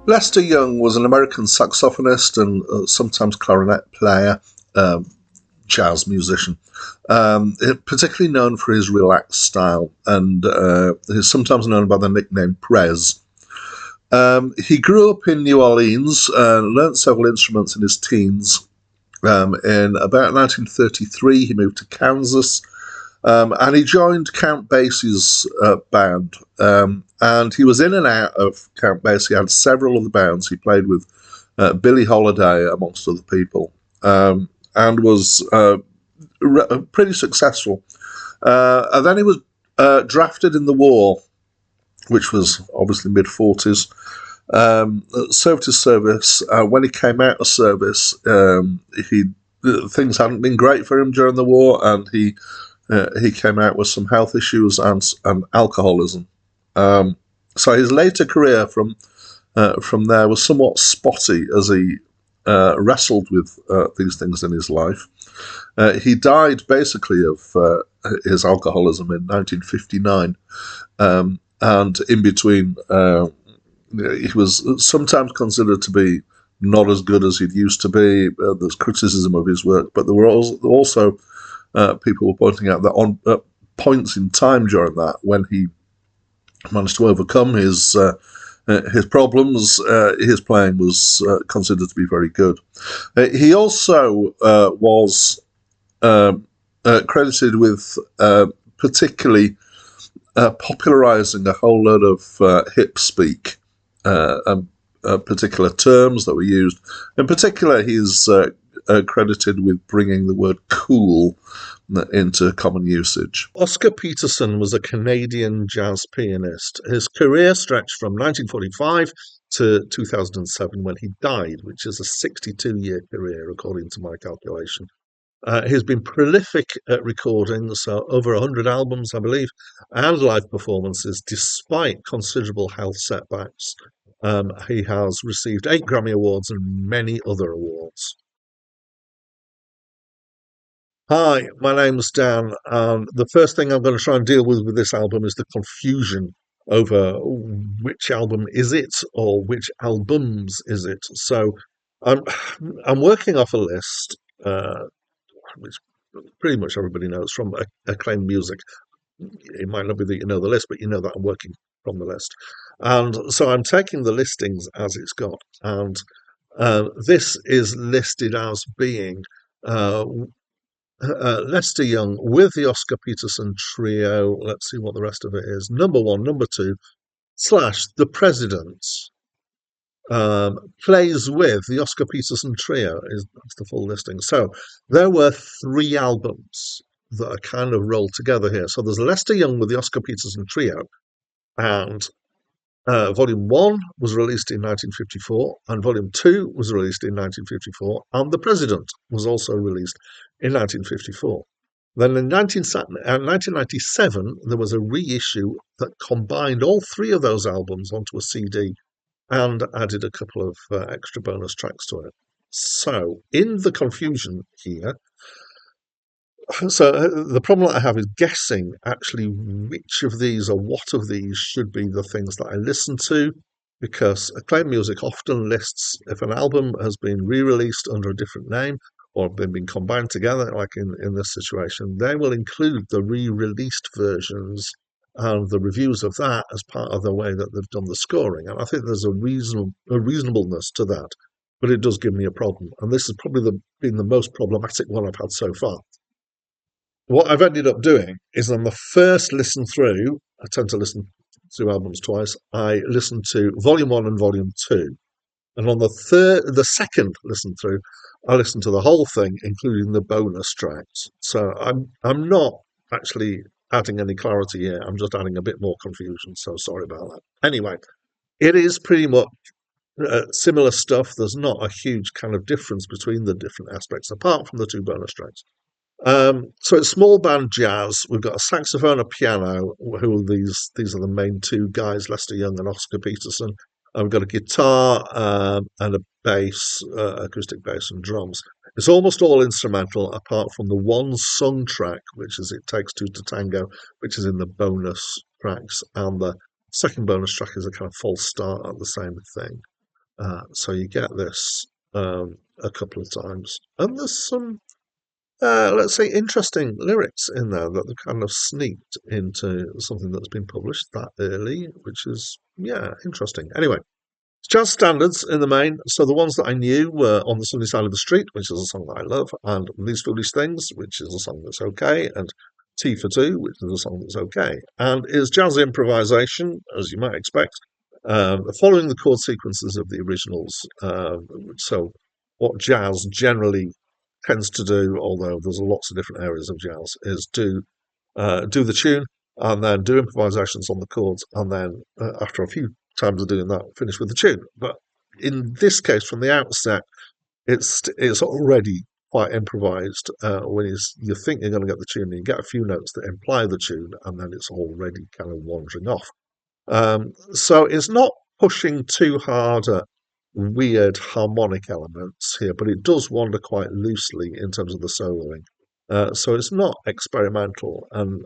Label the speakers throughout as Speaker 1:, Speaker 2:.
Speaker 1: Lester Young was an American saxophonist and sometimes clarinet player, um, jazz musician, particularly known for his relaxed style, and he's sometimes known by the nickname Prez. He grew up in New Orleans and learnt several instruments in his teens. In about 1933, he moved to Kansas, and he joined Count Basie's band. And he was in and out of Count Basie. He had several other bands. He played with Billie Holiday, amongst other people, and was pretty successful. And then he was drafted in the war, which was obviously mid-40s. Served his service. When he came out of service, he things hadn't been great for him during the war, and he came out with some health issues and alcoholism. So his later career from there was somewhat spotty as he wrestled with these things in his life. He died basically of his alcoholism in 1959, and in between, he was sometimes considered to be not as good as he'd used to be. There's criticism of his work, but there were also people were pointing out that on points in time during that, when he managed to overcome his problems, his playing was considered to be very good. He also was credited with particularly popularizing a whole load of hip speak, and particular terms that were used. In particular, he's credited with bringing the word cool into common usage. Oscar Peterson was a Canadian jazz pianist. His career stretched from 1945 to 2007 when he died, which is a 62-year career, according to my calculation. He's been prolific at recording, so over 100 albums, I believe, and live performances, despite considerable health setbacks. He has received 8 Grammy Awards and many other awards. Hi, my name's Dan, and the first thing I'm going to try and deal with this album is the confusion over which album is it or which albums is it. So I'm I'm working off a list, which pretty much everybody knows from Acclaimed Music. It might not be that you know the list, but you know that I'm working from the list. And so I'm taking the listings as it's got. And this is listed as being Lester Young with the Oscar Peterson trio. Let's see what the rest of it is. Number 1, number 2, / The Presidents. Plays with the Oscar Peterson trio that's the full listing. So there were 3 albums that are kind of rolled together here. So there's Lester Young with the Oscar Peterson trio, and Volume 1 was released in 1954, and Volume 2 was released in 1954, and The President was also released in 1954. Then in 1997, there was a reissue that combined all 3 of those albums onto a CD and added a couple of extra bonus tracks to it. So, in the confusion here, the problem that I have is guessing actually which of these or what of these should be the things that I listen to, because Acclaimed Music often lists if an album has been re-released under a different name or they've been combined together, like in this situation, they will include the re-released versions and the reviews of that as part of the way that they've done the scoring. And I think there's a reasonableness to that, but it does give me a problem. And this has probably been the most problematic one I've had so far. What I've ended up doing is on the first listen through, I tend to listen to albums twice, I listen to Volume 1 and Volume 2. And on the second listen through, I listen to the whole thing, including the bonus tracks. So I'm not actually adding any clarity here. I'm just adding a bit more confusion. So sorry about that. Anyway, it is pretty much similar stuff. There's not a huge kind of difference between the different aspects, apart from the 2 bonus tracks. So it's small band jazz. We've got a saxophone, a piano. Who these are the main 2 guys, Lester Young and Oscar Peterson. We've got a guitar and a bass, acoustic bass and drums. It's almost all instrumental, apart from the one sung track, which is "It Takes Two to Tango," which is in the bonus tracks, and the second bonus track is a kind of false start at the same thing. So you get this a couple of times. And there's some, let's say, interesting lyrics in there that are kind of sneaked into something that's been published that early, which is, yeah, interesting. Anyway, jazz standards in the main. So the ones that I knew were On the Sunny Side of the Street, which is a song that I love, and These Foolish Things, which is a song that's okay, and Tea for Two, which is a song that's okay. And is jazz improvisation, as you might expect, following the chord sequences of the originals. So what jazz generally tends to do, although there's lots of different areas of jazz, is do the tune and then do improvisations on the chords, and then after a few times of doing that, finish with the tune. But in this case, from the outset, it's already quite improvised. When you think you're going to get the tune, and you get a few notes that imply the tune, and then it's already kind of wandering off. So it's not pushing too hard at weird harmonic elements here, but it does wander quite loosely in terms of the soloing. So it's not experimental, and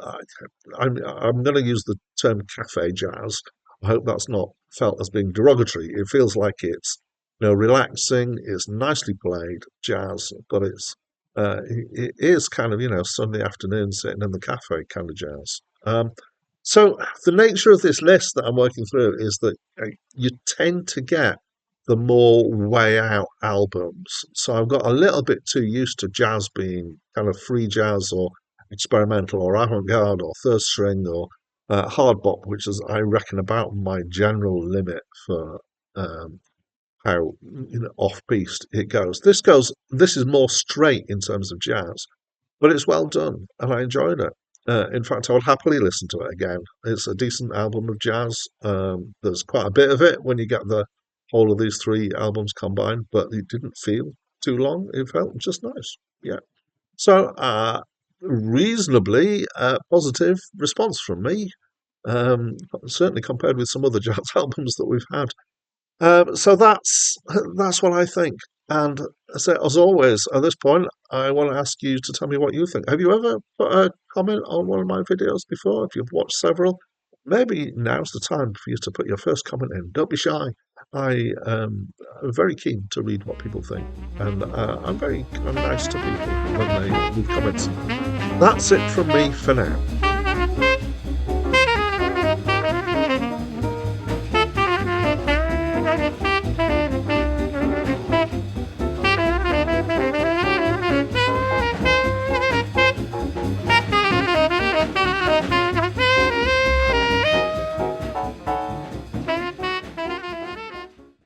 Speaker 1: I'm going to use the term cafe jazz. I hope that's not felt as being derogatory. It feels like it's relaxing, it's nicely played jazz, but it is kind of Sunday afternoon sitting in the cafe kind of jazz. So the nature of this list that I'm working through is that you tend to get the more way out albums. So I've got a little bit too used to jazz being kind of free jazz or experimental or avant-garde or third string or hard bop, which is, I reckon, about my general limit for how off-piste it goes. This is more straight in terms of jazz, but it's well done and I enjoyed it. In fact, I would happily listen to it again. It's a decent album of jazz. There's quite a bit of it when you get the whole of these three albums combined, but it didn't feel too long. It felt just nice. Yeah. So, reasonably positive response from me. Certainly compared with some other jazz albums that we've had. So that's what I think. And so, as always, at this point, I want to ask you to tell me what you think. Have you ever put a comment on one of my videos before? If you've watched several, maybe now's the time for you to put your first comment in. Don't be shy. I am very keen to read what people think, and I'm very nice to people when they leave comments. That's it from me for now.